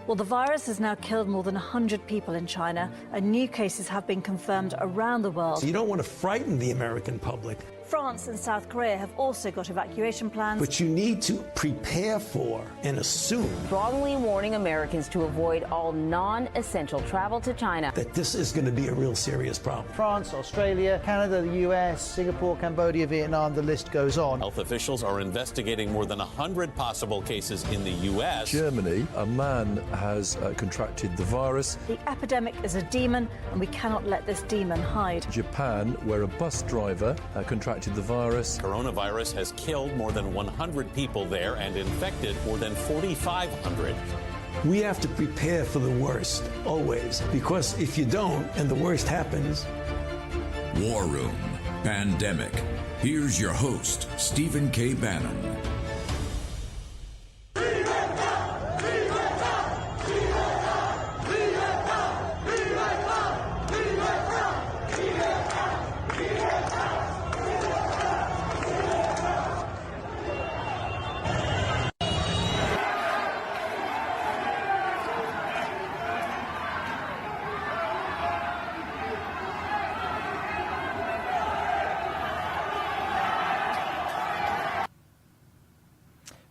Well, the virus has now killed more than 100 people in China, and new cases have been confirmed around the world. So you don't want to frighten the American public. France and South Korea have also got evacuation plans. But you need to prepare for and assume strongly warning Americans to avoid all non-essential travel to China. that this is going to be a real serious problem. France, Australia, Canada, the US, Singapore, Cambodia, Vietnam, the list goes on. Health officials are investigating more than 100 possible cases in the U.S. Germany, a man has contracted the virus. The epidemic is a demon, and we cannot let this demon hide. Japan, where a bus driver contracted the virus. Coronavirus has killed more than 100 people there and infected more than 4,500. We have to prepare for the worst, always, because if you don't and the worst happens. War Room Pandemic. Here's your host, Stephen K. Bannon.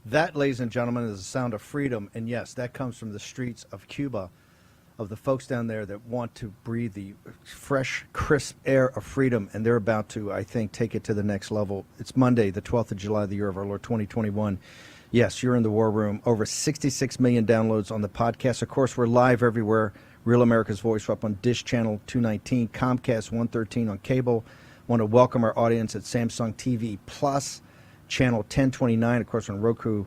That, ladies and gentlemen, is the sound of freedom. And yes, that comes from the streets of Cuba, of the folks down there that want to breathe the fresh, crisp air of freedom. And they're about to, I think, take it to the next level. It's Monday, the 12th of July, the year of our Lord 2021. Yes, you're in the War Room. Over 66 million downloads on the podcast. Of course, we're live everywhere. Real America's Voice. We're up on Dish Channel 219, Comcast 113 on cable. Want to welcome our audience at Samsung TV Plus. Channel 1029, of course, on Roku,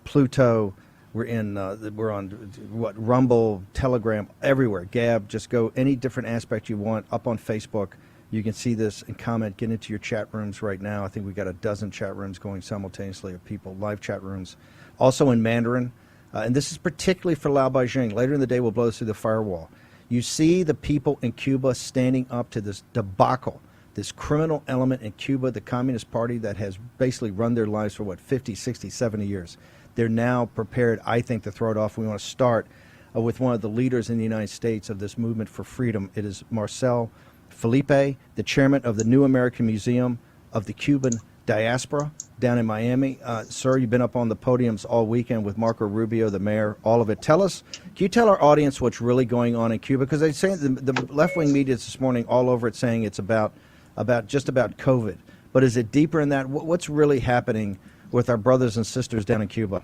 Pluto. We're on Rumble, Telegram, everywhere. Gab, just go any different aspect you want. Up on Facebook, you can see this and comment. Get into your chat rooms right now. I think we've got a dozen chat rooms going simultaneously of people, live chat rooms. Also in Mandarin, and this is particularly for Lao Beijing. Later in the day, we'll blow this through the firewall. You see the people in Cuba standing up to this debacle, this criminal element in Cuba, the Communist Party that has basically run their lives for, 50, 60, 70 years. They're now prepared, I think, to throw it off. We want to start with one of the leaders in the United States of this movement for freedom. It is Marcel Felipe, the chairman of the New American Museum of the Cuban Diaspora down in Miami. Sir, you've been up on the podiums all weekend with Marco Rubio, the mayor, all of it. Can you tell our audience what's really going on in Cuba? Because they say the left-wing media this morning all over it saying it's about COVID, but is it deeper in that? What's really happening with our brothers and sisters down in Cuba?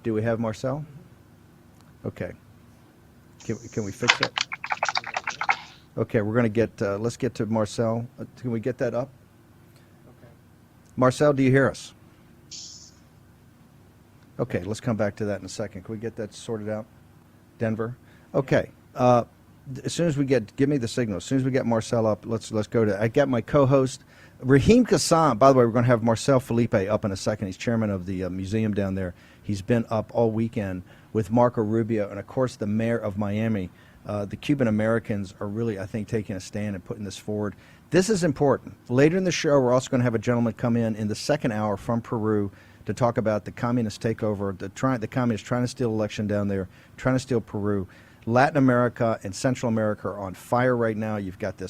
Do we have Marcel? Okay. Can we fix it? Okay, we're going to get, let's get to Marcel. Can we get that up? Okay. Marcel, do you hear us? Okay, let's come back to that in a second. Can we get that sorted out? Denver? Okay. As soon as we give me the signal. As soon as we get Marcel up, let's go to. I got my co-host, Raheem Kassam. By the way, we're going to have Marcel Felipe up in a second. He's chairman of the museum down there. He's been up all weekend with Marco Rubio and, of course, the mayor of Miami. The Cuban Americans are really, I think, taking a stand and putting this forward. This is important. Later in the show, we're also going to have a gentleman come in the second hour from Peru to talk about the communist takeover, the communists trying to steal election down there, trying to steal Peru. Latin America and Central America are on fire right now. You've got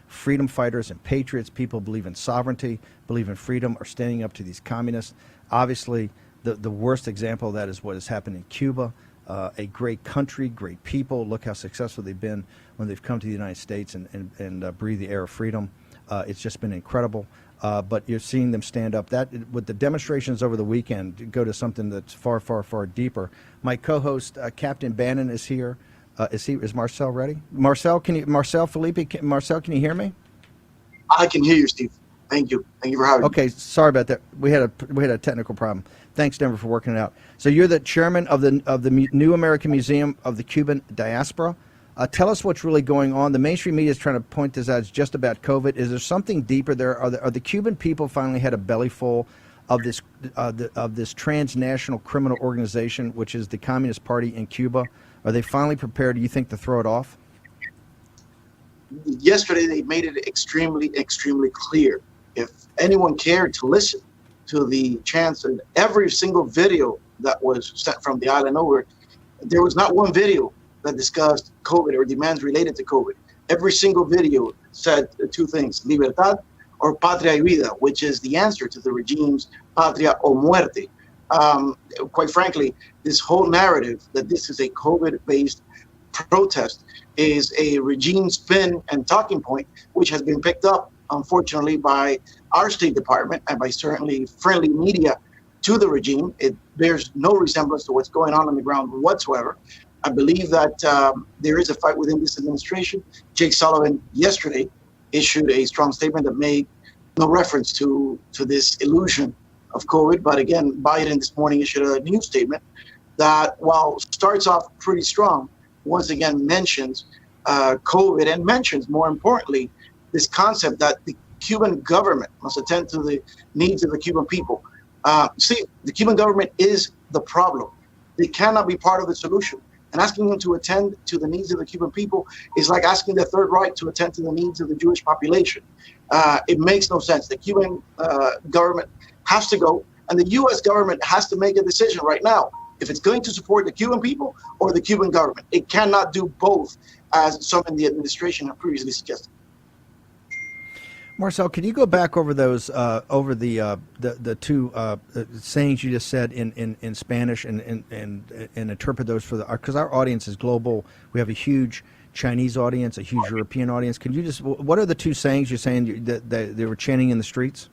freedom fighters and patriots, people believe in sovereignty, believe in freedom, are standing up to these communists. Obviously, the worst example of that is what has happened in Cuba. A great country, great people. Look how successful they've been when they've come to the United States and breathe the air of freedom. It's just been incredible. But you're seeing them stand up. That with the demonstrations over the weekend, go to something that's far, far, far deeper. My co-host, Captain Bannon, is here. Is Marcel ready? Marcel Felipe, Marcel, can you hear me? I can hear you, Steve. Thank you. Thank you for having me. Okay, sorry about that. We had a technical problem. Thanks, Denver, for working it out. So you're the chairman of the New American Museum of the Cuban Diaspora. Tell us what's really going on. The mainstream media is trying to point this out as just about COVID. Is there something deeper there? Are the Cuban people finally had a belly full of this transnational criminal organization, which is the Communist Party in Cuba? Are they finally prepared, do you think, to throw it off? Yesterday, they made it extremely, extremely clear. If anyone cared to listen to the chance that every single video that was sent from the island over, there was not one video that discussed COVID or demands related to COVID. Every single video said two things: libertad or patria y vida, which is the answer to the regime's patria o muerte. Quite frankly, this whole narrative that this is a COVID-based protest is a regime spin and talking point, which has been picked up, unfortunately, by our State Department and by certainly friendly media to the regime. It bears no resemblance to what's going on the ground whatsoever. I believe that there is a fight within this administration. Jake Sullivan yesterday issued a strong statement that made no reference to this illusion of COVID. But again, Biden this morning issued a new statement that, while starts off pretty strong, once again mentions COVID and mentions, more importantly, this concept that the Cuban government must attend to the needs of the Cuban people. See, the Cuban government is the problem. They cannot be part of the solution. And asking them to attend to the needs of the Cuban people is like asking the Third Reich to attend to the needs of the Jewish population. It makes no sense. The Cuban government has to go, and the U.S. government has to make a decision right now if it's going to support the Cuban people or the Cuban government. It cannot do both, as some in the administration have previously suggested. Marcel, can you go back over those over the two sayings you just said in Spanish and interpret those for because our audience is global. We have a huge Chinese audience, a huge European audience. Can you just, what are the two sayings you're saying that they were chanting in the streets?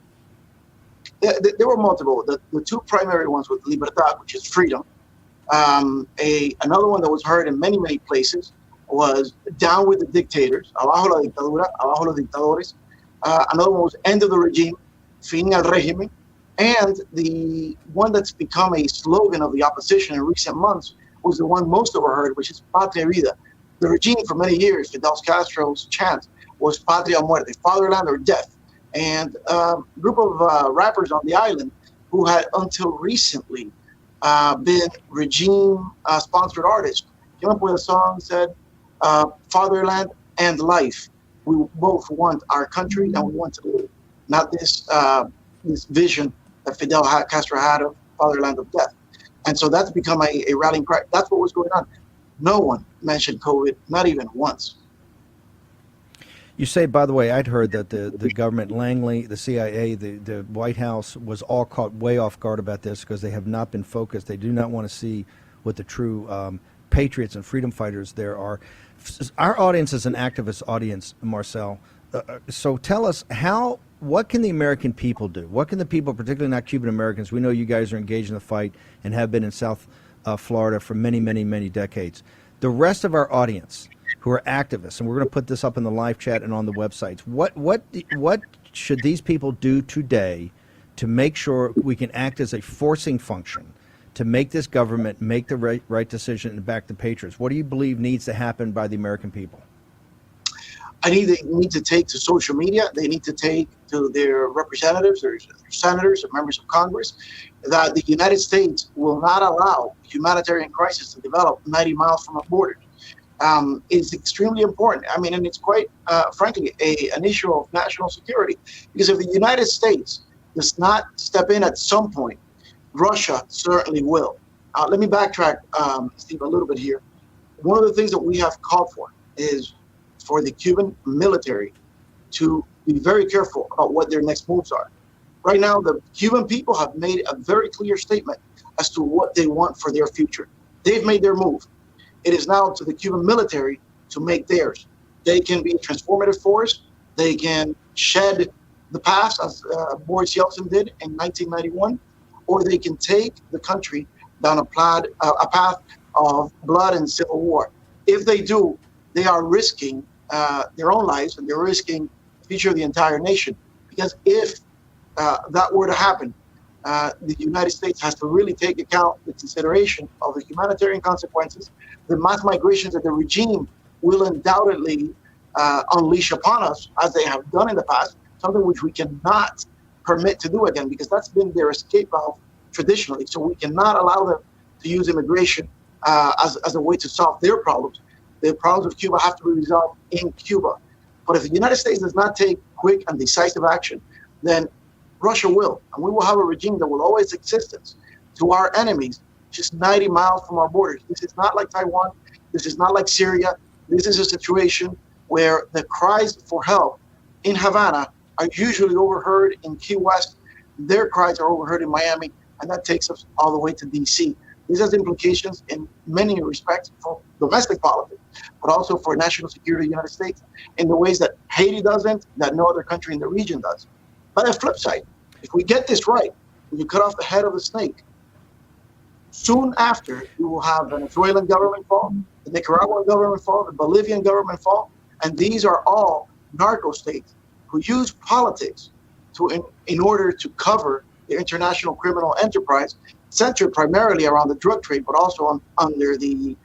There were multiple. The two primary ones were libertad, which is freedom. Another one that was heard in many, many places was down with the dictators, abajo la dictadura, abajo los dictadores. Another one was end of the regime, fin al régimen. And the one that's become a slogan of the opposition in recent months was the one most overheard, which is patria vida. The regime for many years, Fidel Castro's chant was patria o muerte, fatherland or death. And a group of rappers on the island who had until recently been regime-sponsored artists came up with a song that said, fatherland and life. We both want our country and we want to live, not this vision that Fidel Castro had of fatherland of death. And so that's become a rallying cry. That's what was going on. No one mentioned COVID, not even once. You say, by the way, I'd heard that the government, Langley, the CIA, the White House was all caught way off guard about this because they have not been focused. They do not want to see what the true patriots and freedom fighters there are. Our audience is an activist audience, Marcel. So tell us what can the American people do? What can the people, particularly not Cuban Americans? We know you guys are engaged in the fight and have been in South Florida for many, many, many decades. The rest of our audience who are activists, and we're going to put this up in the live chat and on the websites, what should these people do today to make sure we can act as a forcing function to make this government make the right decision and back the patriots? What do you believe needs to happen by the American people? They need to take to social media. They need to take to their representatives, their senators, or members of Congress, that the United States will not allow humanitarian crisis to develop 90 miles from our borders. Is extremely important. I mean, and it's quite, frankly, an issue of national security. Because if the United States does not step in at some point, Russia certainly will. Let me backtrack, Steve, a little bit here. One of the things that we have called for is for the Cuban military to be very careful about what their next moves are. Right now, the Cuban people have made a very clear statement as to what they want for their future. They've made their move. It is now to the Cuban military to make theirs. They can be a transformative force. They can shed the past, as Boris Yeltsin did in 1991, or they can take the country down a path of blood and civil war. If they do, they are risking their own lives, and they're risking the future of the entire nation. Because if that were to happen, the United States has to really take account the consideration of the humanitarian consequences, the mass migrations that the regime will undoubtedly unleash upon us, as they have done in the past, something which we cannot permit to do again, because that's been their escape valve traditionally. So we cannot allow them to use immigration as a way to solve their problems. The problems of Cuba have to be resolved in Cuba. But if the United States does not take quick and decisive action, then Russia will. And we will have a regime that will owe its existence to our enemies just 90 miles from our borders. This is not like Taiwan. This is not like Syria. This is a situation where the cries for help in Havana are usually overheard in Key West. Their cries are overheard in Miami, and that takes us all the way to D.C. This has implications in many respects for domestic politics, but also for national security of the United States in the ways that Haiti doesn't, that no other country in the region does. But on the flip side, if we get this right, and you cut off the head of the snake, soon after you will have the Venezuelan government fall, the Nicaraguan government fall, the Bolivian government fall, and these are all narco states who use politics in order to cover the international criminal enterprise centered primarily around the drug trade, but also under the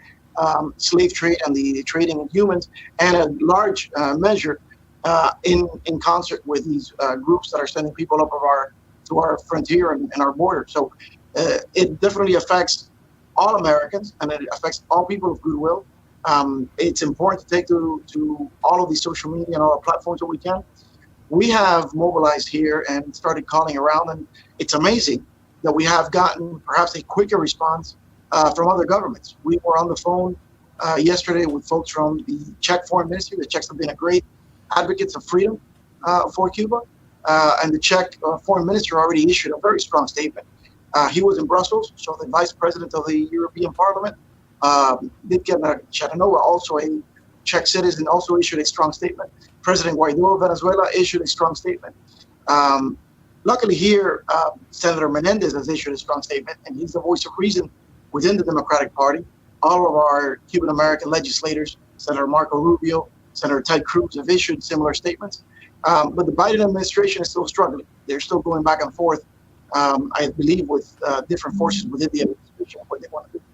slave trade and the trading in humans, and a large measure in concert with these groups that are sending people up to our frontier and our border. So it definitely affects all Americans, and it affects all people of goodwill. It's important to take to all of these social media and all the platforms that we can. We have mobilized here and started calling around, and it's amazing that we have gotten perhaps a quicker response from other governments. We were on the phone yesterday with folks from the Czech Foreign Ministry. The Czechs have been a great advocates of freedom for Cuba, and the Czech Foreign Minister already issued a very strong statement. He was in Brussels, so the Vice President of the European Parliament, Ditka Charanova, also a Czech citizen, also issued a strong statement. President Guaido of Venezuela issued a strong statement. Luckily here, Senator Menendez has issued a strong statement, and he's the voice of reason within the Democratic Party. All of our Cuban-American legislators, Senator Marco Rubio, Senator Ted Cruz, have issued similar statements. But the Biden administration is still struggling. They're still going back and forth, I believe, with different forces within the administration, what they want to do.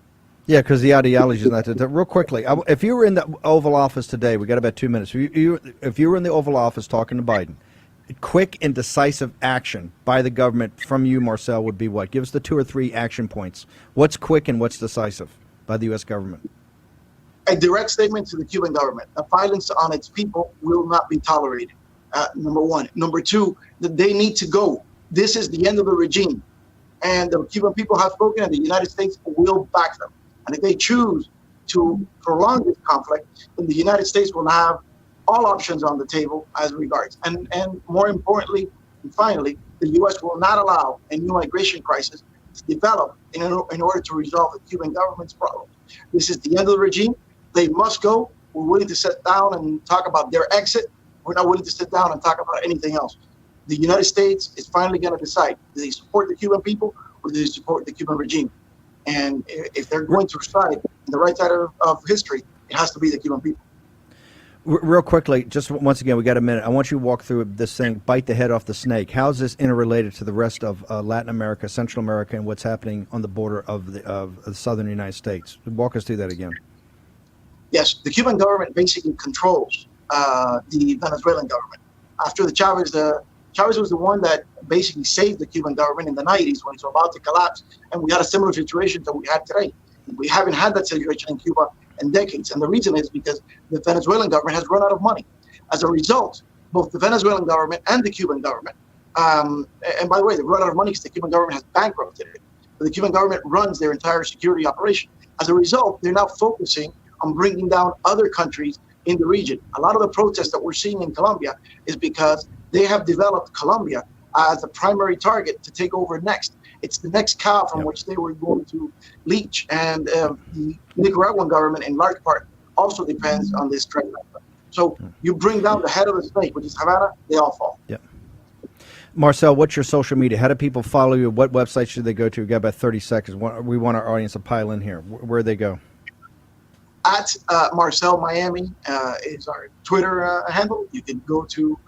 Yeah, because the ideology is not. Real quickly, if you were in the Oval Office today, we got about 2 minutes. If you were in the Oval Office talking to Biden, quick and decisive action by the government from you, Marcel, would be what? Give us the 2 or 3 action points. What's quick and what's decisive by the U.S. government? A direct statement to the Cuban government. The violence on its people will not be tolerated, number one. Number two, that they need to go. This is the end of the regime. And the Cuban people have spoken, and the United States will back them. And if they choose to prolong this conflict, then the United States will have all options on the table as regards. And more importantly, and finally, the U.S. will not allow a new migration crisis to develop in order to resolve the Cuban government's problems. This is the end of the regime. They must go. We're willing to sit down and talk about their exit. We're not willing to sit down and talk about anything else. The United States is finally going to decide, do they support the Cuban people or do they support the Cuban regime? And if they're going to side in the right side of history, it has to be the Cuban people. Real quickly, just once again, we got a minute. I want you to walk through this thing, bite the head off the snake. How is this interrelated to the rest of Latin America, Central America, and what's happening on the border of the southern United States? Walk us through that again. Yes, the Cuban government basically controls the Venezuelan government. After the Chavez was the one that basically saved the Cuban government in the 90s when it was about to collapse, and we had a similar situation that we had today. We haven't had that situation in Cuba in decades, and the reason is because the Venezuelan government has run out of money. As a result, both the Venezuelan government and the Cuban government, and by the way, they run out of money because the Cuban government has bankrupted it. But the Cuban government runs their entire security operation. As a result, they're now focusing on bringing down other countries in the region. A lot of the protests that we're seeing in Colombia is because they have developed Colombia as a primary target to take over next. It's the next cow from which they were going to leech. And the Nicaraguan government, in large part, also depends on this trade. So you bring down the head of the snake, which is Havana, they all fall. Yeah. Marcel, what's your social media? How do people follow you? What website should they go to? We've got about 30 seconds. We want our audience to pile in here. Where do they go? At Marcel Miami is our Twitter handle. You can go to, you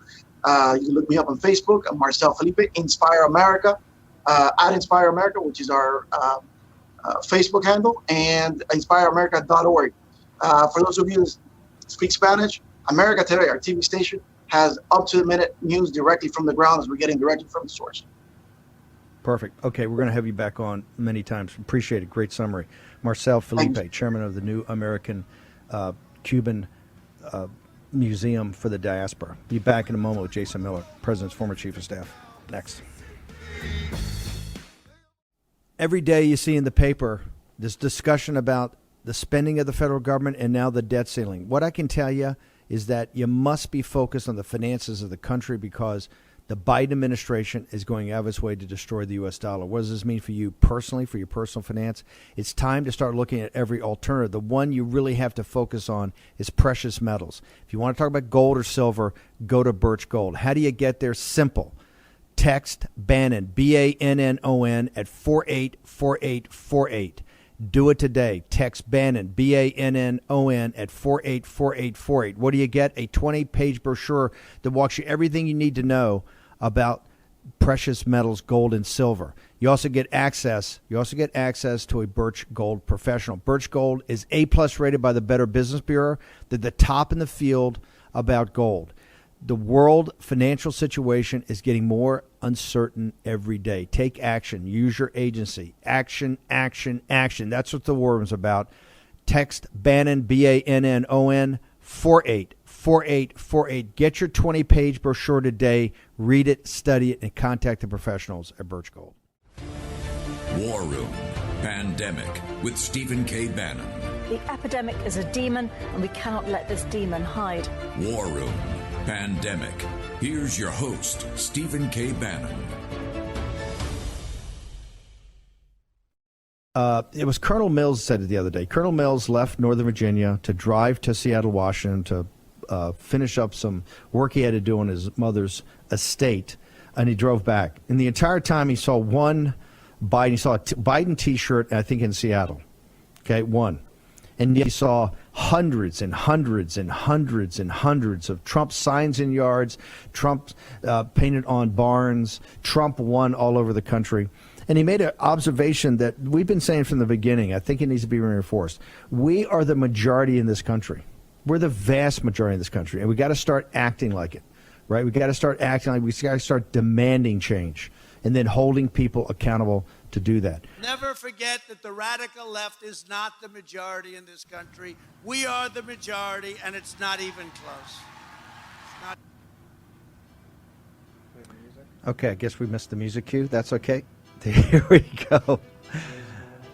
can look me up on Facebook. I'm Marcel Felipe. Inspire America, at Inspire America, which is our Facebook handle, and inspireamerica.org. For those of you who speak Spanish, America Today, our TV station, has up-to-the-minute news directly from the ground as we're getting directly from the source. Perfect. Okay, we're going to have you back on many times. Appreciate it. Great summary. Marcel Felipe, chairman of the New American Cuban Museum for the Diaspora. Be back in a moment with Jason Miller, President's former chief of staff. Next. Every day you see in the paper this discussion about the spending of the federal government and now the debt ceiling. What I can tell you is that you must be focused on the finances of the country because the Biden administration is going out of its way to destroy the U.S. dollar. What does this mean for you personally, for your personal finance? It's time to start looking at every alternative. The one you really have to focus on is precious metals. If you want to talk about gold or silver, go to Birch Gold. How do you get there? Simple. Text Bannon, Bannon, at 484848. Do it today. Text Bannon, Bannon, at 484848. What do you get? A 20-page brochure that walks you everything you need to know about precious metals, gold and silver. You also get access to a Birch Gold professional. Birch Gold is A+ rated by the Better Business Bureau. They're the top in the field about gold. The world financial situation is getting more uncertain every day. Take action. Use your agency. Action, action, action. That's what the war room's about. Text Bannon, Bannon, 484848. Get your 20-page brochure today. Read it, study it, and contact the professionals at Birch Gold. War Room Pandemic with Stephen K. Bannon. The epidemic is a demon, and we cannot let this demon hide. War Room Pandemic. Here's your host, Stephen K. Bannon. It was Colonel Mills said it the other day. Colonel Mills left Northern Virginia to drive to Seattle, Washington to finish up some work he had to do on his mother's estate, and he drove back. And the entire time he saw one Biden, he saw a Biden T-shirt, I think in Seattle. Okay, one. And yet he saw hundreds and hundreds and hundreds and hundreds of Trump signs in yards, Trump painted on barns, Trump won all over the country. And he made an observation that we've been saying from the beginning. I think it needs to be reinforced. We are the majority in this country. We're the vast majority in this country. And we got to start acting like it, right? We got to start acting like we got to start demanding change and then holding people accountable to do that. Never forget that the radical left is not the majority in this country. We are the majority, and it's not even close. Okay, I guess we missed the music cue. That's okay. Here we go.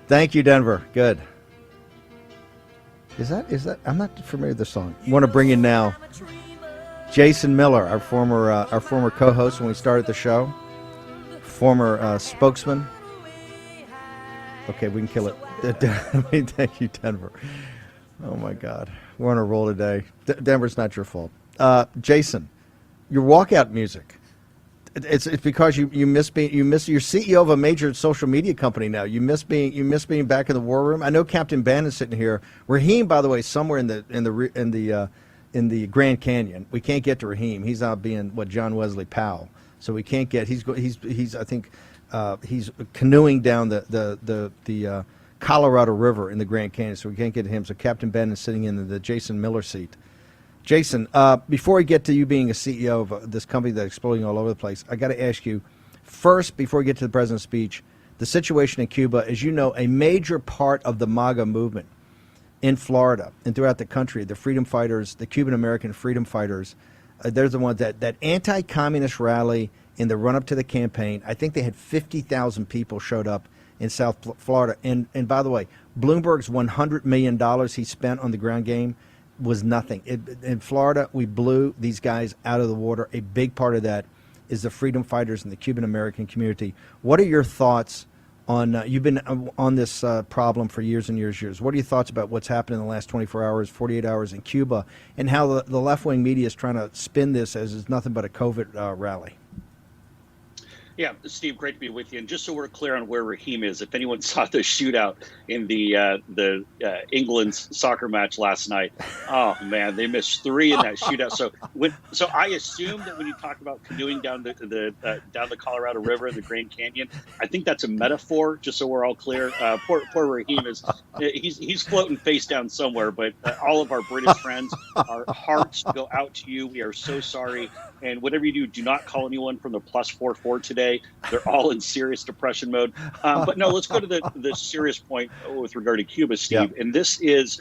Thank you, Denver. Good. Is that? I'm not familiar with this song. I want to bring in now Jason Miller, our former co-host when we started the show, former spokesman. Okay, we can kill it. Thank you, Denver. Oh my God, we're on a roll today. Denver's not your fault. Jason, your walkout music. It's because you miss you're CEO of a major social media company now. You miss being back in the war room. I know Captain Bannon's sitting here. Raheem, by the way, somewhere in the Grand Canyon. We can't get to Raheem. He's out being John Wesley Powell. So we can't get. He's I think he's canoeing down the Colorado River in the Grand Canyon. So we can't get to him. So Captain Bannon's sitting in the Jason Miller seat. Jason, before we get to you being a CEO of this company that's exploding all over the place, I got to ask you, first, before we get to the president's speech, the situation in Cuba, as you know, a major part of the MAGA movement in Florida and throughout the country, the freedom fighters, the Cuban-American freedom fighters, they're the ones that anti-communist rally in the run-up to the campaign. I think they had 50,000 people showed up in South Florida. And by the way, Bloomberg's $100 million he spent on the ground game was nothing. In Florida, we blew these guys out of the water. A big part of that is the freedom fighters and the Cuban-American community. What are your thoughts on, you've been on this problem for years and years. What are your thoughts about what's happened in the last 24 hours, 48 hours in Cuba, and how the left-wing media is trying to spin this as it's nothing but a COVID rally? Yeah, Steve, great to be with you. And just so we're clear on where Raheem is, if anyone saw the shootout in the England's soccer match last night, oh man, they missed 3 in that shootout. So I assume that when you talk about canoeing down the Colorado River in the Grand Canyon, I think that's a metaphor. Just so we're all clear, poor Raheem he's floating face down somewhere. But all of our British friends, our hearts go out to you. We are so sorry. And whatever you do not call anyone from the +44 today. They're all in serious depression mode. But no, let's go to the serious point with regard to Cuba, Steve. Yeah. And this is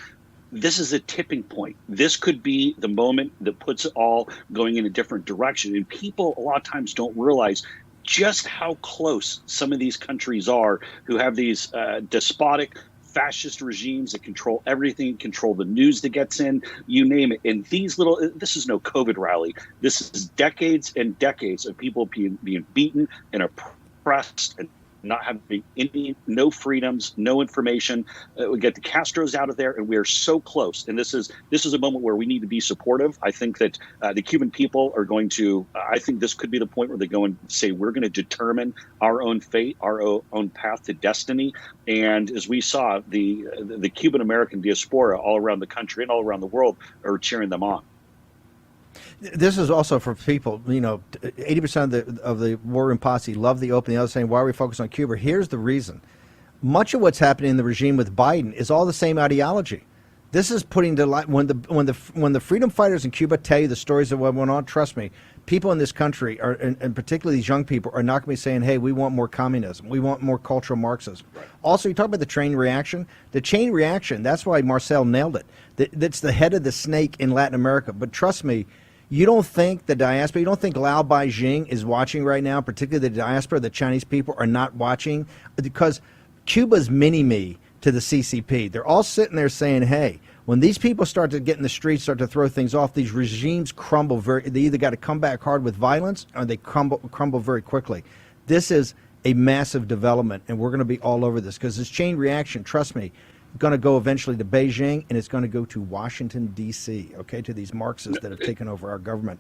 a tipping point. This could be the moment that puts it all going in a different direction. And people a lot of times don't realize just how close some of these countries are who have these despotic fascist regimes that control everything, control the news that gets in, you name it. And this is no COVID rally. This is decades and decades of people being beaten and oppressed and not having no freedoms, no information. We get the Castros out of there, and we are so close. And this is a moment where we need to be supportive. I think that the Cuban people are going to. I think this could be the point where they go and say we're going to determine our own fate, our own path to destiny. And as we saw, the Cuban American diaspora all around the country and all around the world are cheering them on. This is also for people, 80% of the war room posse love the open. The other saying, why are we focused on Cuba? Here's the reason. Much of what's happening in the regime with Biden is all the same ideology. This is putting to light when the freedom fighters in Cuba tell you the stories of what went on. Trust me, people in this country are, and particularly these young people, are not going to be saying, "Hey, we want more communism. We want more cultural Marxism." Right. Also, you talk about the chain reaction. The chain reaction. That's why Marcel nailed it. That's the head of the snake in Latin America. But trust me. You don't think the diaspora, you don't think Lao Beijing is watching right now, particularly the diaspora, the Chinese people are not watching? Because Cuba's mini-me to the CCP. They're all sitting there saying, hey, when these people start to get in the streets, start to throw things off, these regimes crumble they either got to come back hard with violence or they crumble very quickly. This is a massive development, and we're going to be all over this because this chain reaction, trust me, going to go eventually to Beijing, and it's going to go to Washington, D.C., okay, to these Marxists that have taken over our government.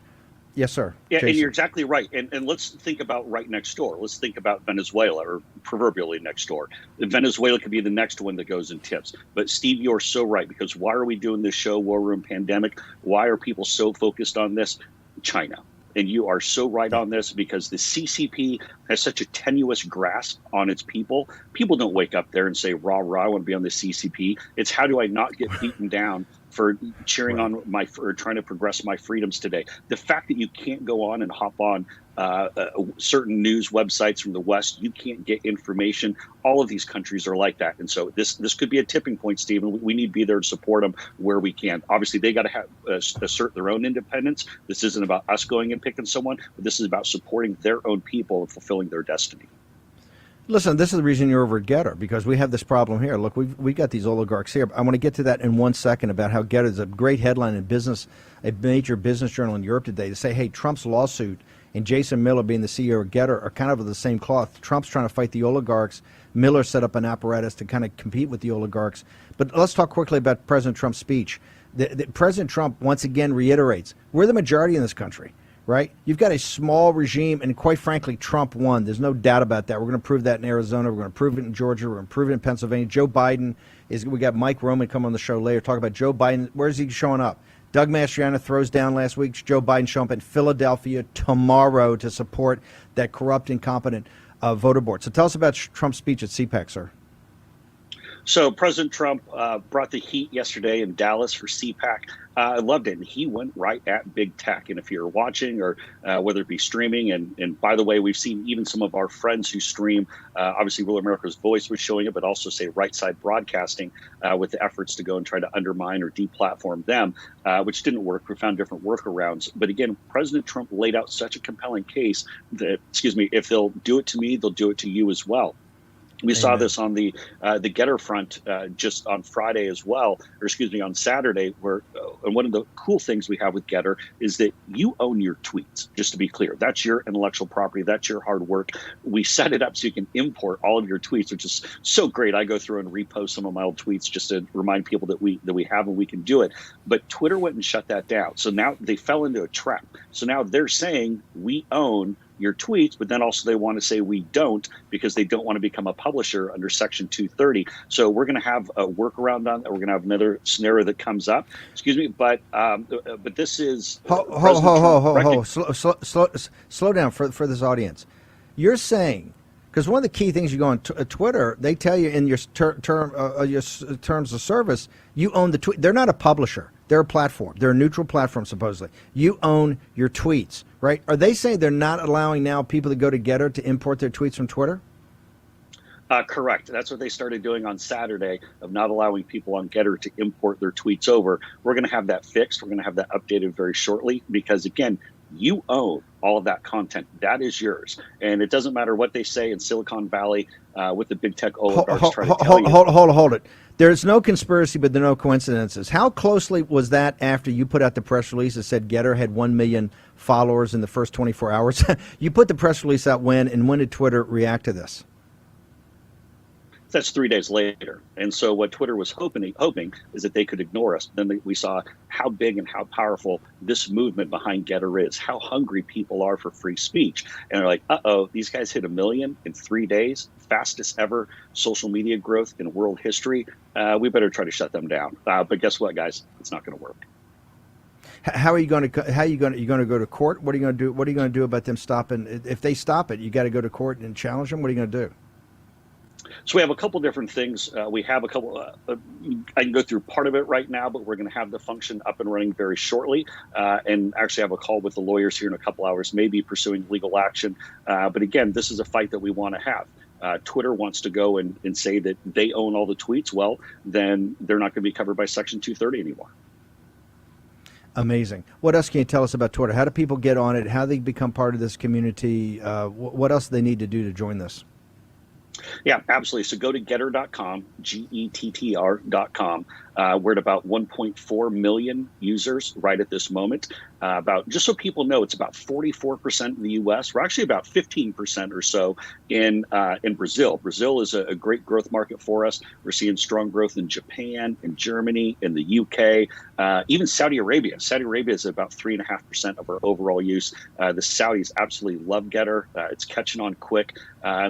Yes, sir. Yeah, Jason. and you're exactly right. And let's think about right next door. Let's think about Venezuela, or proverbially next door. Venezuela could be the next one that goes and tips. But Steve, you're so right, because why are we doing this show, War Room Pandemic? Why are people so focused on this? China. And you are so right on this, because the CCP has such a tenuous grasp on its people. People don't wake up there and say, rah, rah, I want to be on the CCP. It's how do I not get beaten down for cheering on or trying to progress my freedoms today. The fact that you can't go on and hop on certain news websites from the West, you can't get information. All of these countries are like that. And so this could be a tipping point, Stephen. We need to be there to support them where we can. Obviously, they got to assert their own independence. This isn't about us going and picking someone, but this is about supporting their own people and fulfilling their destiny. Listen, this is the reason you're over at Getter, because we have this problem here. Look, we've got these oligarchs here. I want to get to that in 1 second about how Getter is a great headline in business, a major business journal in Europe today, to say, hey, Trump's lawsuit and Jason Miller being the CEO of Getter are kind of the same cloth. Trump's trying to fight the oligarchs. Miller set up an apparatus to kind of compete with the oligarchs. But let's talk quickly about President Trump's speech. President Trump once again reiterates, we're the majority in this country. Right? You've got a small regime, and quite frankly, Trump won. There's no doubt about that. We're going to prove that in Arizona. We're going to prove it in Georgia. We're going to prove it in Pennsylvania. Joe Biden we got Mike Roman come on the show later, talk about Joe Biden. Where's he showing up? Doug Mastriano throws down last week. Joe Biden showing up in Philadelphia tomorrow to support that corrupt, incompetent voter board. So tell us about Trump's speech at CPAC, sir. So President Trump brought the heat yesterday in Dallas for CPAC. I loved it. And he went right at big tech. And if you're watching or whether it be streaming, and by the way, we've seen even some of our friends who stream, obviously Rural America's Voice was showing it, but also say Right Side Broadcasting with the efforts to go and try to undermine or deplatform them, which didn't work. We found different workarounds. But again, President Trump laid out such a compelling case that, if they'll do it to me, they'll do it to you as well. We saw this on the Getter front just on Friday as well, on Saturday, where and one of the cool things we have with Getter is that you own your tweets, just to be clear. That's your intellectual property. That's your hard work. We set it up so you can import all of your tweets, which is so great. I go through and repost some of my old tweets just to remind people that we have and we can do it. But Twitter went and shut that down. So now they fell into a trap. So now they're saying we own your tweets, but then also they want to say we don't, because they don't want to become a publisher under Section 230. So we're going to have a workaround on that. We're going to have another scenario that comes up. But this is slow down for this audience. You're saying, because one of the key things you go on Twitter, they tell you in your terms of service, you own the tweet. They're not a publisher. They're a platform. They're a neutral platform, supposedly. You own your tweets, right? Are they saying they're not allowing now people to go to Getter to import their tweets from Twitter? Correct. That's what they started doing on Saturday, of not allowing people on Getter to import their tweets over. We're going to have that fixed. We're going to have that updated very shortly, because, again, you own all of that content. That is yours. And it doesn't matter what they say in Silicon Valley with the big tech oligarchs trying to tell you. Hold it. There's no conspiracy, but there are no coincidences. How closely was that after you put out the press release that said Getter had 1 million followers in the first 24 hours? You put the press release out when, and when did Twitter react to this? That's 3 days later. And so what Twitter was hoping is that they could ignore us. Then we saw how big and how powerful this movement behind Getter is, how hungry people are for free speech. And they're like, uh-oh, these guys hit 1 million in 3 days, fastest ever social media growth in world history. We better try to shut them down. But guess what, guys? It's not going to work. How are you going to go to court? What are you going to do? What are you going to do about them stopping? If they stop it, you got to go to court and challenge them. What are you going to do? So we have a couple different things. We have a couple, I can go through part of it right now, but we're going to have the function up and running very shortly, and actually have a call with the lawyers here in a couple hours, maybe pursuing legal action. But again, this is a fight that we want to have. Twitter wants to go and say that they own all the tweets. Well, then they're not going to be covered by Section 230 anymore. Amazing. What else can you tell us about Twitter? How do people get on it? How do they become part of this community? What else do they need to do to join this? Yeah, absolutely. So go to getter.com, gettr.com. We're at about 1.4 million users right at this moment. Just so people know, it's about 44% in the U.S. We're actually about 15% or so in Brazil. Brazil is a great growth market for us. We're seeing strong growth in Japan, in Germany, in the UK, even Saudi Arabia. Saudi Arabia is about 3.5% of our overall use. The Saudis absolutely love Getter. It's catching on quick.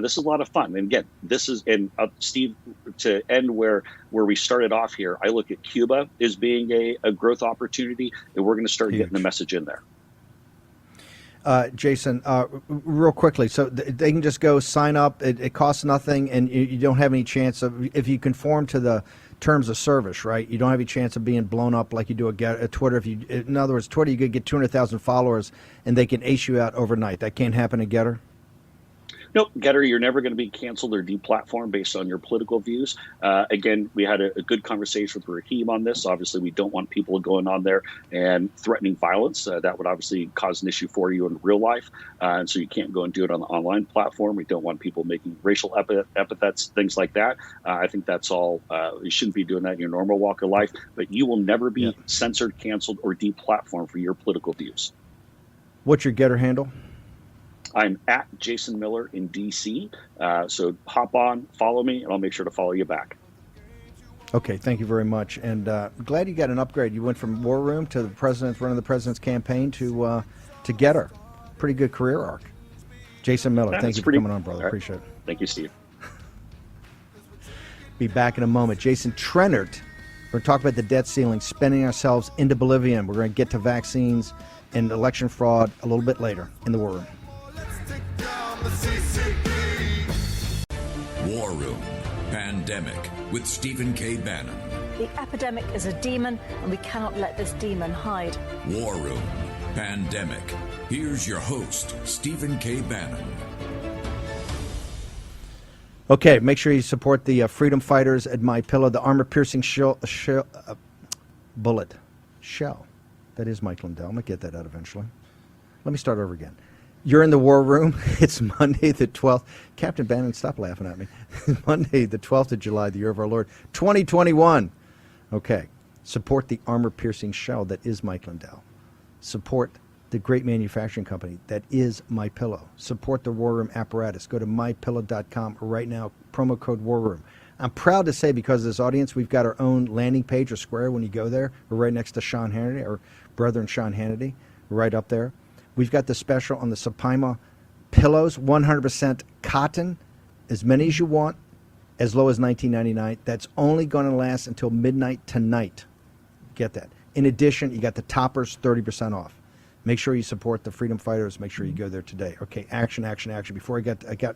This is a lot of fun. And again, this is, and Steve, to end where we started off here, I look at Cuba as being a growth opportunity, and we're going to start getting the message in there. Jason, real quickly, so they can just go sign up. It costs nothing, and you don't have any chance of, if you conform to the terms of service, right? You don't have any chance of being blown up like you do a Twitter. In other words, Twitter, you could get 200,000 followers, and they can ace you out overnight. That can't happen at Getter? Nope, Getter, you're never going to be canceled or deplatformed based on your political views. Again, we had a good conversation with Raheem on this. Obviously, we don't want people going on there and threatening violence. That would obviously cause an issue for you in real life. And so you can't go and do it on the online platform. We don't want people making racial epithets, things like that. I think that's all. You shouldn't be doing that in your normal walk of life. But you will never be censored, canceled, or deplatformed for your political views. What's your Getter handle? I'm at Jason Miller in DC. So hop on, follow me, and I'll make sure to follow you back. Okay, thank you very much. And glad you got an upgrade. You went from War Room to the president's running the president's campaign to Getter. Pretty good career arc. Jason Miller, thank you for coming on, brother. Right. Appreciate it. Thank you, Steve. Be back in a moment. Jason Trennert. We're going to talk about the debt ceiling, spending ourselves into oblivion. We're going to get to vaccines and election fraud a little bit later in the War Room. War Room Pandemic with Stephen K. Bannon. The epidemic is a demon, and we cannot let this demon hide. War Room Pandemic. Here's your host, Stephen K. Bannon. Okay, make sure you support the freedom fighters at MyPillow. The armor-piercing bullet shell. That is Mike Lindell. I'm going to get that out eventually. Let me start over again. You're in the War Room. It's Monday the 12th. Captain Bannon, stop laughing at me. Monday the 12th of July, the year of our Lord, 2021. Okay. Support the armor-piercing shell that is Mike Lindell. Support the great manufacturing company that is MyPillow. Support the War Room apparatus. Go to mypillow.com right now. Promo code War Room. I'm proud to say, because of this audience, we've got our own landing page or square when you go there. We're right next to Sean Hannity, our brother Sean Hannity, right up there. We've got the special on the Supima pillows, 100% cotton, as many as you want, as low as $19.99. That's only going to last until midnight tonight. Get that. In addition, you got the toppers, 30% off. Make sure you support the freedom fighters. Make sure you go there today. Okay, action, action, action. Before I got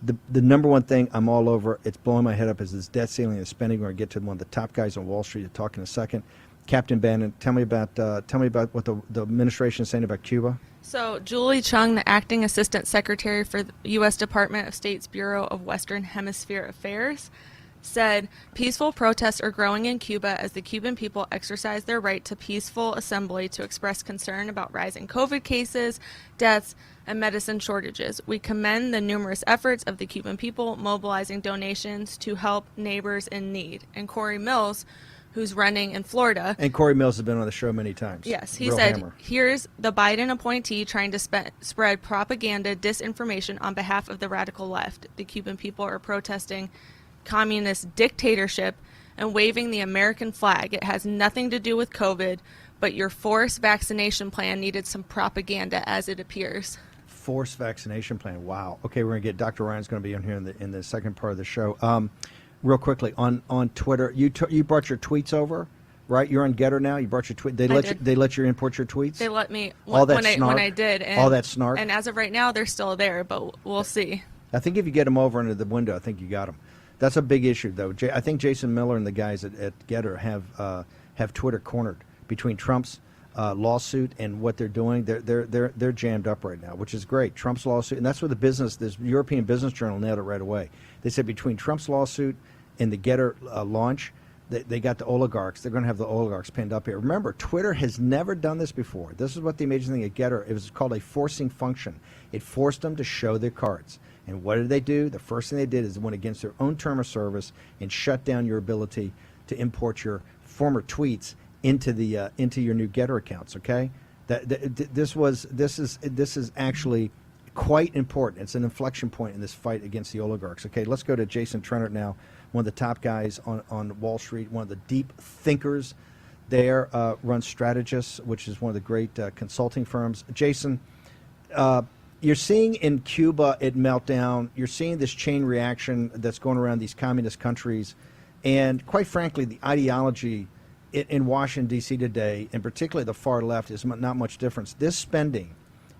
the number one thing I'm all over, it's blowing my head up, is this debt ceiling and spending. We're going to get to one of the top guys on Wall Street to talk in a second. Captain Bannon, tell me about what the administration is saying about Cuba. So Julie Chung, the acting assistant secretary for the U.S. Department of State's Bureau of Western Hemisphere Affairs, said peaceful protests are growing in Cuba as the Cuban people exercise their right to peaceful assembly to express concern about rising COVID cases, deaths, and medicine shortages. We commend the numerous efforts of the Cuban people mobilizing donations to help neighbors in need. And Corey Mills, who's running in Florida. And Corey Mills has been on the show many times. Yes, he Real said, hammer. here's the Biden appointee trying to spread propaganda, disinformation on behalf of the radical left. The Cuban people are protesting communist dictatorship and waving the American flag. It has nothing to do with COVID, but your forced vaccination plan needed some propaganda, as it appears. Forced vaccination plan. Wow. Okay, we're going to get Dr. Ryan's going to be on here in the second part of the show. Real quickly, on Twitter, you brought your tweets over, right? You're on Getter now. You brought your tweet. They let you import your tweets. They let me all that when I did. And, all that snark. And as of right now, they're still there, but we'll see. I think if you get them over under the window, I think you got them. That's a big issue, though. I think Jason Miller and the guys at Getter have Twitter cornered between Trump's lawsuit and what they're doing. They're jammed up right now, which is great. Trump's lawsuit, and that's where this European Business Journal nailed it right away. They said between Trump's lawsuit and the Getter launch, they got the oligarchs. They're going to have the oligarchs pinned up here. Remember, Twitter has never done this before. This is what the amazing thing at Getter, it was called a forcing function. It forced them to show their cards. And what did they do? The first thing they did is they went against their own term of service and shut down your ability to import your former tweets into your new Getter accounts. Okay, this is actually quite important. It's an inflection point in this fight against the oligarchs. Okay, let's go to Jason Trennert now, one of the top guys on Wall Street, one of the deep thinkers there, runs Strategist, which is one of the great consulting firms. Jason, you're seeing in Cuba it melt down. You're seeing this chain reaction that's going around these communist countries. And quite frankly, the ideology in Washington, D.C. today, and particularly the far left, is not much difference. This spending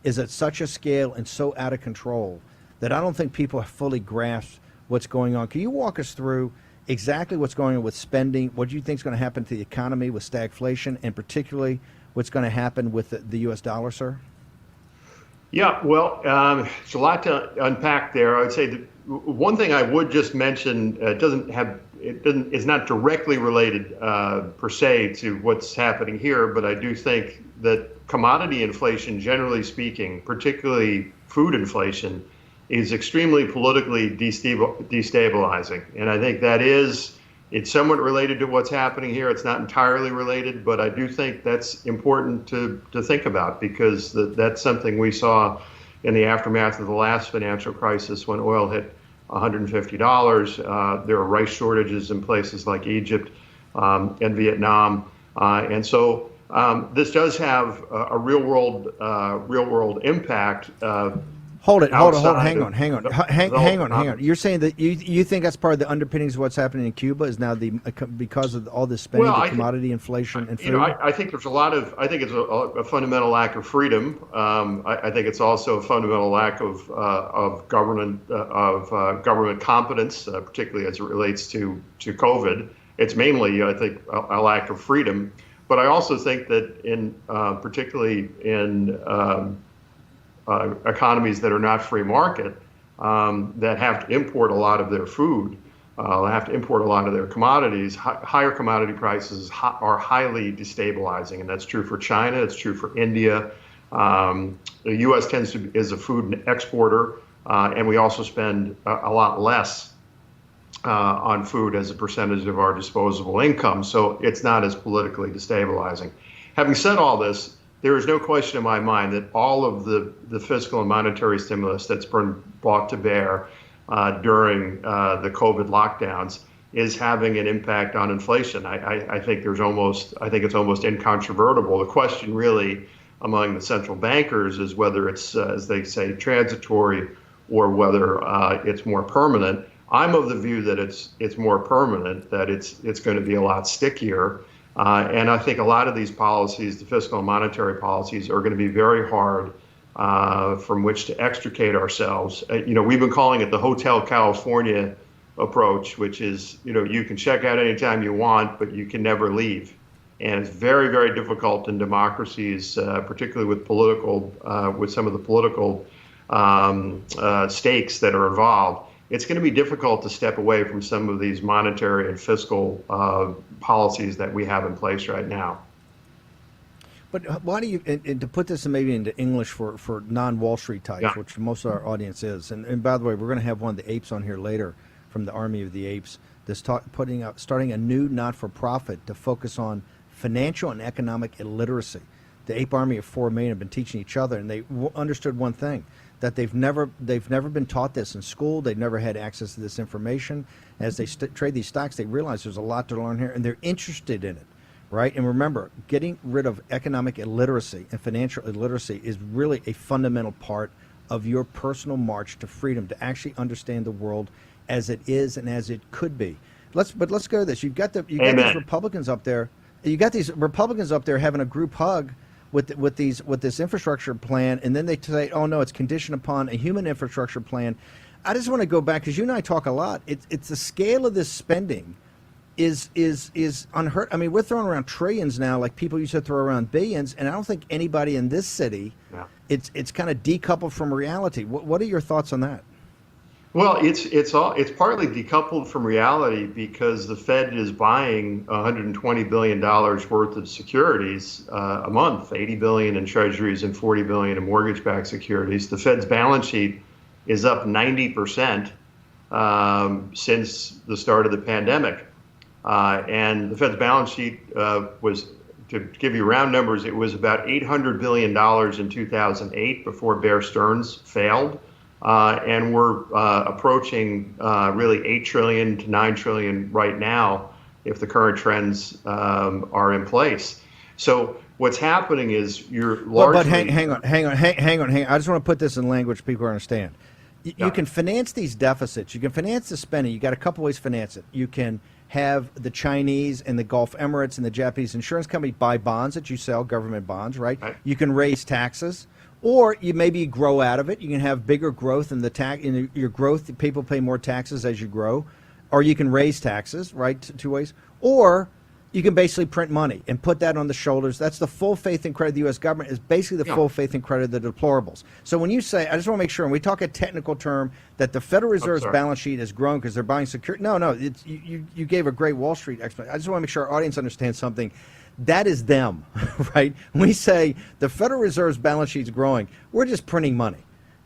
is at such a scale and so out of control that I don't think people have fully grasped what's going on. Can you walk us through exactly what's going on with spending, what do you think is going to happen to the economy with stagflation, and particularly what's going to happen with the U.S. dollar, sir? Yeah, well, it's a lot to unpack there. I would say that one thing I would just mention is not directly related per se to what's happening here, but I do think that commodity inflation, generally speaking, particularly food inflation, is extremely politically destabilizing. And I think it's somewhat related to what's happening here. It's not entirely related, but I do think that's important to think about, because that's something we saw in the aftermath of the last financial crisis when oil hit $150. There are rice shortages in places like Egypt and Vietnam. And so this does have a real world impact. Hold on. Hang on. You're saying that you think that's part of the underpinnings of what's happening in Cuba is now because of all this spending, the commodity inflation and food? I think there's I think it's a fundamental lack of freedom. I think it's also a fundamental lack of government competence, particularly as it relates to COVID. It's mainly, I think, a lack of freedom. But I also think that particularly in economies that are not free market, that have to import a lot of their food, have to import a lot of their commodities, higher commodity prices are highly destabilizing. And that's true for China, it's true for India. The U.S. is a food exporter, and we also spend a lot less on food as a percentage of our disposable income. So it's not as politically destabilizing. Having said all this, there is no question in my mind that all of the fiscal and monetary stimulus that's been brought to bear during the COVID lockdowns is having an impact on inflation. I think it's almost incontrovertible. The question really among the central bankers is whether it's, as they say, transitory or whether it's more permanent. I'm of the view that it's more permanent, that it's going to be a lot stickier. And I think a lot of these policies, the fiscal and monetary policies, are going to be very hard from which to extricate ourselves. We've been calling it the Hotel California approach, which is, you can check out anytime you want, but you can never leave. And it's very, very difficult in democracies, particularly with some of the political stakes that are involved. it's going to be difficult to step away from some of these monetary and fiscal policies that we have in place right now. But why do you, and to put this maybe into English for non-Wall Street types, which most of our audience is, and by the way, we're going to have one of the apes on here later from the Army of the Apes, starting a new not-for-profit to focus on financial and economic illiteracy. The Ape Army of 4 million have been teaching each other, and they understood one thing, that they've never been taught this in school. They've never had access to this information. As they trade these stocks, they realize there's a lot to learn here, and they're interested in it, right? And remember, getting rid of economic illiteracy and financial illiteracy is really a fundamental part of your personal march to freedom, to actually understand the world as it is and as it could be. Let's go to this. You've got these Republicans up there. You got these Republicans up there having a group hug with this infrastructure plan, and then they say, "Oh no, it's conditioned upon a human infrastructure plan." I just want to go back, because you and I talk a lot. It's the scale of this spending is unheard. I mean, we're throwing around trillions now, like people used to throw around billions, and I don't think anybody in this city. Yeah. It's kind of decoupled from reality. What are your thoughts on that? Well, it's partly decoupled from reality because the Fed is buying $120 billion worth of securities a month, 80 billion in treasuries and 40 billion in mortgage-backed securities. The Fed's balance sheet is up 90% since the start of the pandemic. And the Fed's balance sheet was, to give you round numbers, it was about $800 billion in 2008 before Bear Stearns failed. And we're approaching really 8 trillion to 9 trillion right now if the current trends are in place. So what's happening is you're largely... But hang on. I just want to put this in language people understand. You can finance these deficits. You can finance the spending. You got a couple ways to finance it. You can have the Chinese and the Gulf Emirates and the Japanese insurance company buy bonds that you sell, government bonds, right? You can raise taxes. Or you maybe grow out of it. You can have bigger growth in your growth. People pay more taxes as you grow. Or you can raise taxes, right? Two ways. Or you can basically print money and put that on the shoulders. That's the full faith and credit of the U.S. government, is basically the full faith and credit of the deplorables. So when you say, I just want to make sure, and we talk a technical term, that the Federal Reserve's balance sheet has grown because they're buying security. No, you gave a great Wall Street explanation. I just want to make sure our audience understands something. That is them, right? When we say the Federal Reserve's balance sheet's growing, we're just printing money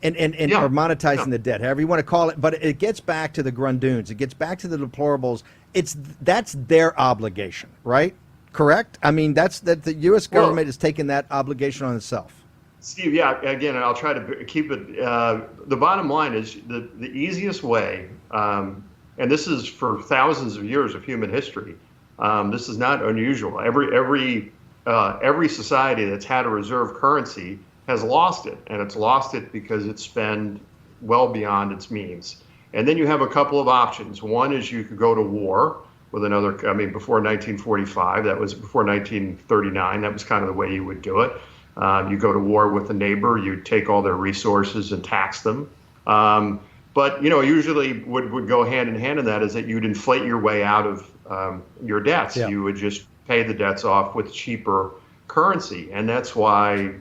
and or monetizing the debt, however you want to call it. But it gets back to the Grundoons. It gets back to the deplorables. That's their obligation, right? Correct? I mean, that the U.S. government is taking that obligation on itself. Steve, again, I'll try to keep it. The bottom line is the easiest way, and this is for thousands of years of human history. This is not unusual. Every society that's had a reserve currency has lost it, and it's lost it because it's spent well beyond its means. And then you have a couple of options. One is you could go to war with another. I mean, before 1945, that was before 1939. That was kind of the way you would do it. You go to war with a neighbor. You take all their resources and tax them. But usually what would go hand in hand in that is that you'd inflate your way out of your debts. Yeah. You would just pay the debts off with cheaper currency. And that's why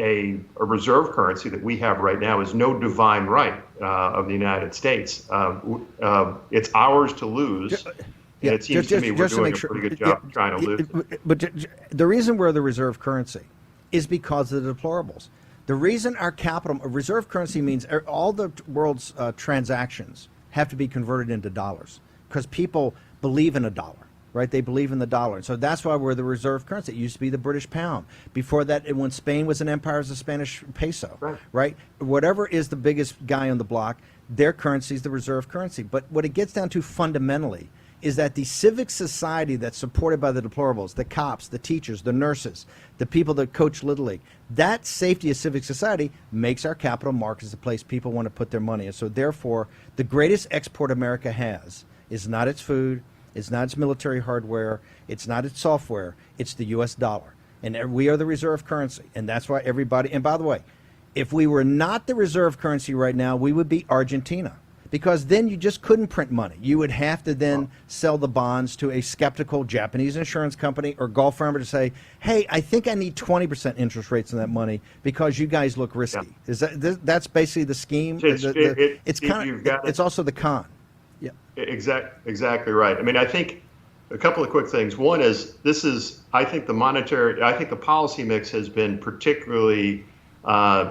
a reserve currency that we have right now is no divine right of the United States. It's ours to lose. And it seems to me we're doing a pretty good job trying to lose it. But the reason we're the reserve currency is because of the deplorables. The reason our reserve currency means all the world's transactions have to be converted into dollars because people believe in a dollar, right? They believe in the dollar. And so that's why we're the reserve currency. It used to be the British pound. Before that, when Spain was an empire, it was the Spanish peso, right? Whatever is the biggest guy on the block, their currency is the reserve currency. But what it gets down to fundamentally is that the civic society that's supported by the deplorables, the cops, the teachers, the nurses, the people that coach Little League, that safety of civic society makes our capital markets the place people want to put their money. And so therefore, the greatest export America has is not its food, it's not its military hardware, it's not its software, it's the U.S. dollar. And we are the reserve currency. And that's why everybody, and by the way, if we were not the reserve currency right now, we would be Argentina. because then you just couldn't print money. You would have to then sell the bonds to a skeptical Japanese insurance company or Gulf farmer to say, hey, I think I need 20% interest rates on that money because you guys look risky. Is that's basically the scheme? It's also the con. Yeah. Exactly right. I mean, I think a couple of quick things. One is I think the policy mix has been particularly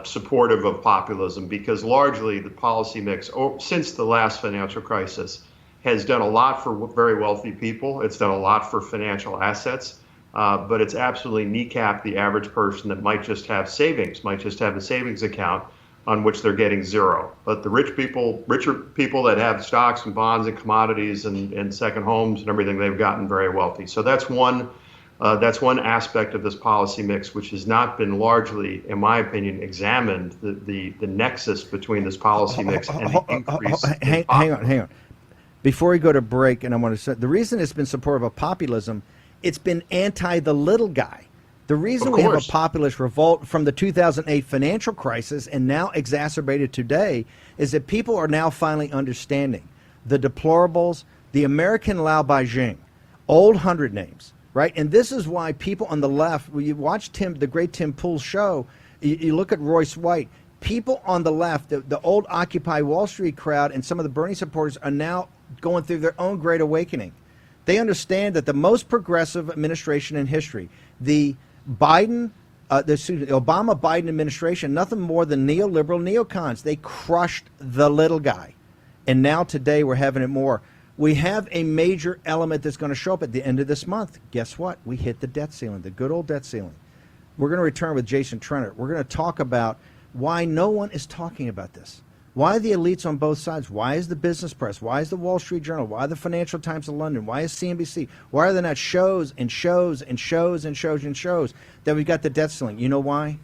supportive of populism, because largely the policy mix since the last financial crisis has done a lot for very wealthy people. It's done a lot for financial assets, but it's absolutely kneecapped the average person that might just have savings, might just have a savings account on which they're getting zero. But the richer people that have stocks and bonds and commodities and second homes and everything, they've gotten very wealthy. So that's one aspect of this policy mix which has not been largely, in my opinion, examined, the nexus between this policy mix and the increase. Hang on. Before we go to break, and I want to say, the reason it's been supportive of populism, it's been anti the little guy. The reason we have a populist revolt from the 2008 financial crisis, and now exacerbated today, is that people are now finally understanding the deplorables, the American Lao Beijing, old 100 names, right? And this is why people on the left, when you watch the great Tim Pool's show, you look at Royce White, people on the left, the old Occupy Wall Street crowd and some of the Bernie supporters are now going through their own great awakening. They understand that the most progressive administration in history, the Obama-Biden administration, nothing more than neoliberal neocons. They crushed the little guy. And now today we're having it more. We have a major element that's going to show up at the end of this month. Guess what? We hit the debt ceiling, the good old debt ceiling. We're going to return with Jason Trennert. We're going to talk about why no one is talking about this. Why the elites on both sides? Why is the business press? Why is the Wall Street Journal? Why the Financial Times of London? Why is CNBC? Why are there not shows and shows and shows and shows and shows that we've got the debt ceiling? You know why?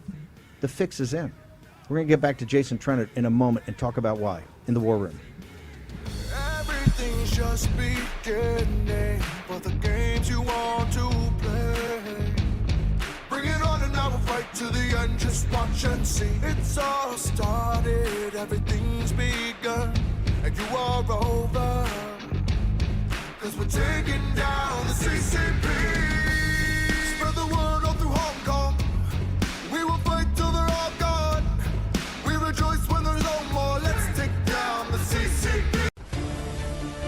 The fix is in. We're going to get back to Jason Trennert in a moment and talk about why in the War Room. Everything's just beginning, but the games you want to play. Bring it on and I will fight to the end, just watch and see. It's all started, everything's begun, and you are over. Cause we're taking down the CCP. Spread the word all through Hong Kong. We will fight till they're all gone. We rejoice when there's no more. Let's take down the CCP.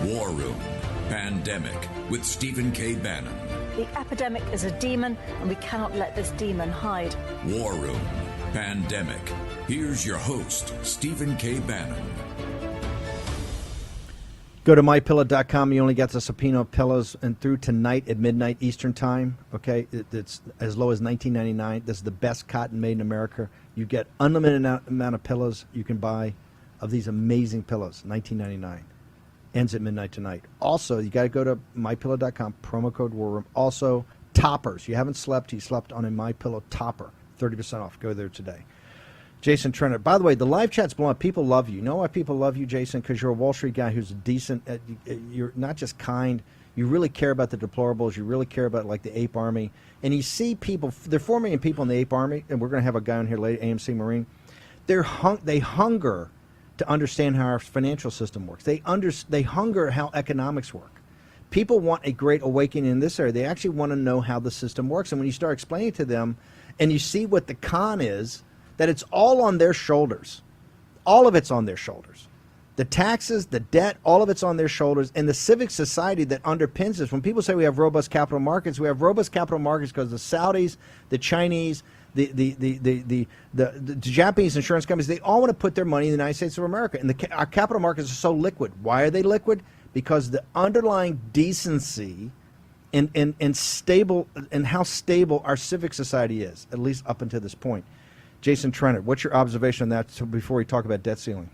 War Room Pandemic with Stephen K. Bannon. The epidemic is a demon, and we cannot let this demon hide. War Room Pandemic. Here's your host, Stephen K. Bannon. Go to mypillow.com. You only get the subpoena pillows, and through tonight at midnight Eastern time, okay, it's as low as $19.99. This is the best cotton made in America. You get unlimited amount of pillows you can buy of these amazing pillows, $19.99. Ends at midnight tonight. Also, you got to go to mypillow.com, promo code War Room. Also, toppers. You haven't slept, you slept on a MyPillow topper. 30% off. Go there today. Jason Trennert. By the way, the live chat's blowing up. People love you. You know why people love you, Jason? Because you're a Wall Street guy who's decent. You're not just kind. You really care about the deplorables. You really care about, like, the Ape Army. And you see people, there are 4 million people in the Ape Army, and we're going to have a guy on here later, AMC Marine. They hunger to understand how our financial system works. They hunger how economics work. People want a great awakening in this area. They actually want to know how the system works. And when you start explaining to them and you see what the con is, that it's all on their shoulders. All of it's on their shoulders. The taxes, the debt, all of it's on their shoulders. And the civic society that underpins this. When people say we have robust capital markets, we have robust capital markets because the Saudis, the Chinese, the Japanese insurance companies, they all want to put their money in the United States of America. And our capital markets are so liquid. Why are they liquid? Because the underlying decency and stable, and how stable our civic society is, at least up until this point. Jason Trennert, what's your observation on that before we talk about debt ceiling?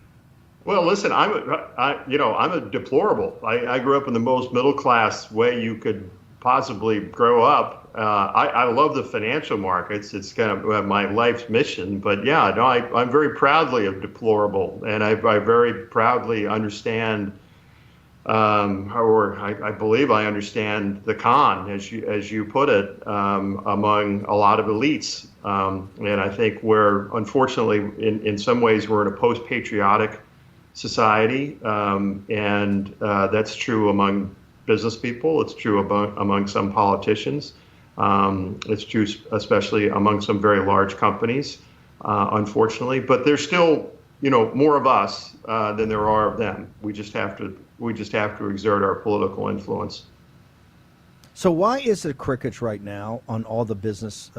Well, listen, I'm a deplorable. I grew up in the most middle class way you could possibly grow up. I love the financial markets. It's kind of my life's mission. But yeah, no, I'm very proudly a deplorable, and I very proudly understand, or I believe I understand the con, as you put it, among a lot of elites. And I think we're, unfortunately, in some ways, we're in a post-patriotic society, and that's true among business people. It's true among some politicians. It's true especially among some very large companies, unfortunately. But there's still, more of us than there are of them. We just have to exert our political influence. So why is it crickets right now on all the business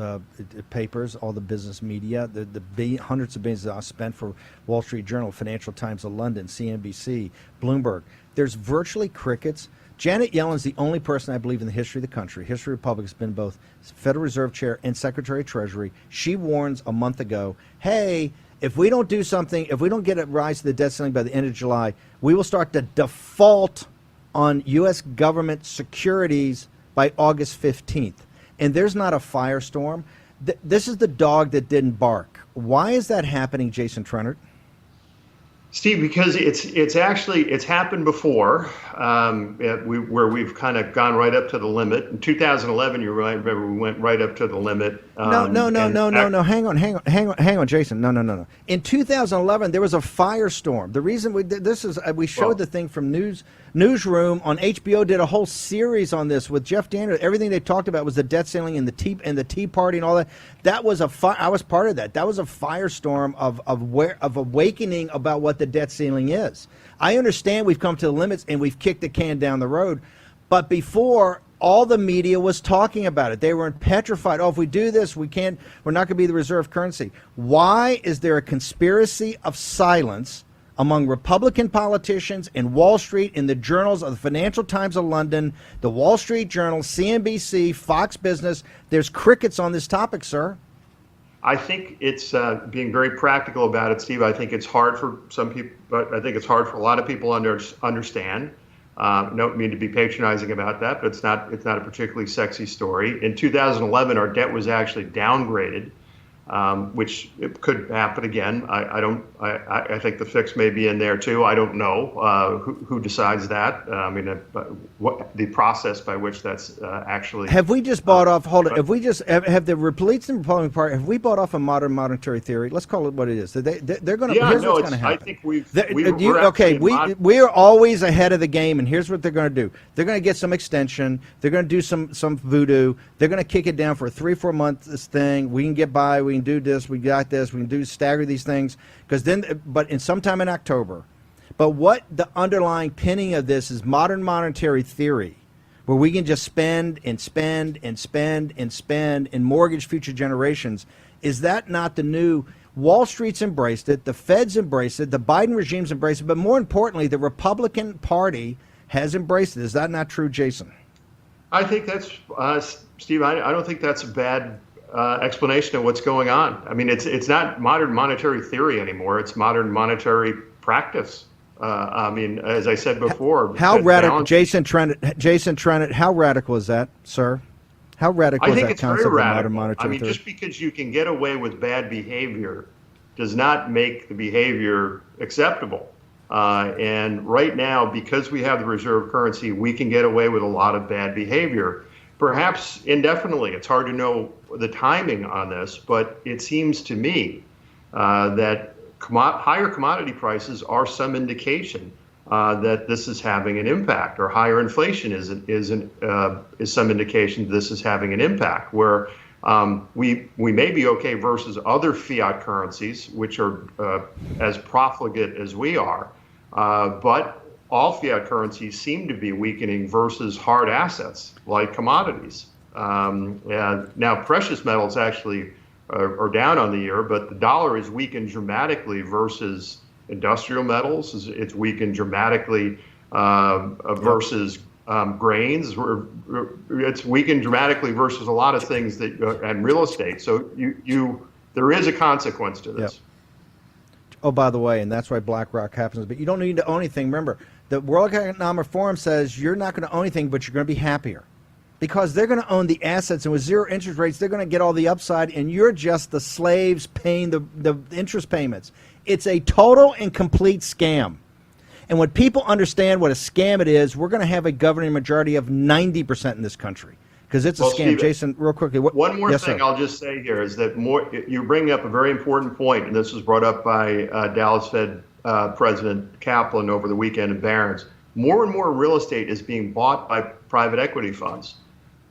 papers, all the business media, the hundreds of billions that are spent for Wall Street Journal, Financial Times of London, CNBC, Bloomberg? There's virtually crickets. Janet Yellen's the only person I believe in the history of the country, history of the republic, has been both Federal Reserve Chair and Secretary of Treasury. She warns a month ago, hey, if we don't do something, if we don't get a rise to the debt ceiling by the end of July, we will start to default on U.S. government securities by August 15th. And there's not a firestorm. This is the dog that didn't bark. Why is that happening, Jason Trennert? Steve, because it's happened before, where we've kind of gone right up to the limit. In 2011, you remember we went right up to the limit. No. Hang on, Jason. No. In 2011, there was a firestorm. The reason we showed the thing from Newsroom on HBO. Did a whole series on this with Jeff Daniels. Everything they talked about was the debt ceiling and the Tea Party and all that. That was I was part of that. That was a firestorm of awakening about what the debt ceiling is. I understand we've come to the limits and we've kicked the can down the road, but before, all the media was talking about it. They were petrified. Oh, if we do this, we're not going to be the reserve currency. Why is there a conspiracy of silence among Republican politicians in Wall Street, in the journals of the Financial Times of London, the Wall Street Journal, CNBC, Fox Business? There's crickets on this topic, sir. I think it's being very practical about it, Steve. I think it's hard for some people, but I think it's hard for a lot of people to understand. Don't mean to be patronizing about that, but it's not a particularly sexy story. In 2011, our debt was actually downgraded, which it could happen again. I think the fix may be in there too. I don't know who decides that. What the process by which that's actually. Have we just bought off? Hold on. Have we just have the Republican Republican Party? Have we bought off a modern monetary theory? Let's call it what it is. They're going to. Yeah, here's no, what's going to happen. I think we're we are always ahead of the game, and here's what they're going to do. They're going to get some extension. They're going to do some voodoo. They're going to kick it down for a 3-4 month thing. We can get by. We can do this. We got this. We can stagger these things but in sometime in October. But what the underlying pinning of this is modern monetary theory, where we can just spend and spend and spend and spend and mortgage future generations. Is that not the new? Wall Street's embraced it. The Fed's embraced it. The Biden regime's embraced it. But more importantly, the Republican Party has embraced it. Is that not true, Jason? I think that's, Steve, I don't think that's a bad explanation of what's going on. I mean, it's not modern monetary theory anymore. It's modern monetary practice. As I said before, how radical, Jason Trennert, how radical is that, sir? How radical is that concept of modern monetary theory? Just because you can get away with bad behavior does not make the behavior acceptable. And right now, because we have the reserve currency, we can get away with a lot of bad behavior. Perhaps indefinitely. It's hard to know the timing on this, but it seems to me that higher commodity prices are some indication that this is having an impact, or higher inflation is some indication this is having an impact. Where we may be okay versus other fiat currencies, which are as profligate as we are, but all fiat currencies seem to be weakening versus hard assets like commodities. Now, precious metals actually are down on the year, but the dollar is weakened dramatically versus industrial metals. It's weakened dramatically versus grains. It's weakened dramatically versus a lot of things and real estate. So there is a consequence to this. Yep. Oh, by the way, and that's why BlackRock happens. But you don't need to own anything. Remember, the World Economic Forum says you're not going to own anything, but you're going to be happier. Because they're going to own the assets, and with zero interest rates, they're going to get all the upside, and you're just the slaves paying the interest payments. It's a total and complete scam. And when people understand what a scam it is, we're going to have a governing majority of 90% in this country. Because it's a scam. Steve, Jason, real quickly. One more yes, thing sir. I'll just say here is that you bring up a very important point, and this was brought up by Dallas Fed President Kaplan over the weekend in Barron's, more and more real estate is being bought by private equity funds,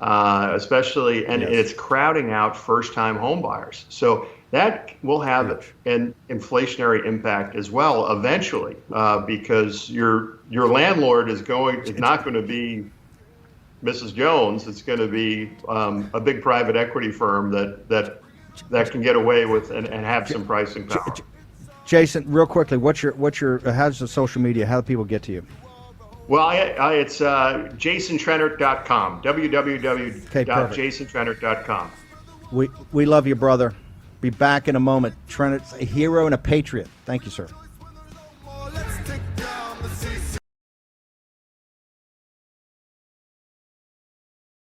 especially, and it's crowding out first-time home buyers. So that will have an inflationary impact as well eventually, because your landlord is not going to be Mrs. Jones. It's going to be a big private equity firm that can get away with and have some pricing power. Jason, real quickly, how's the social media? How do people get to you? Well, it's jasontrenert.com, www.jasontrenert.com. We love you, brother. Be back in a moment. Trennert's a hero and a patriot. Thank you, sir.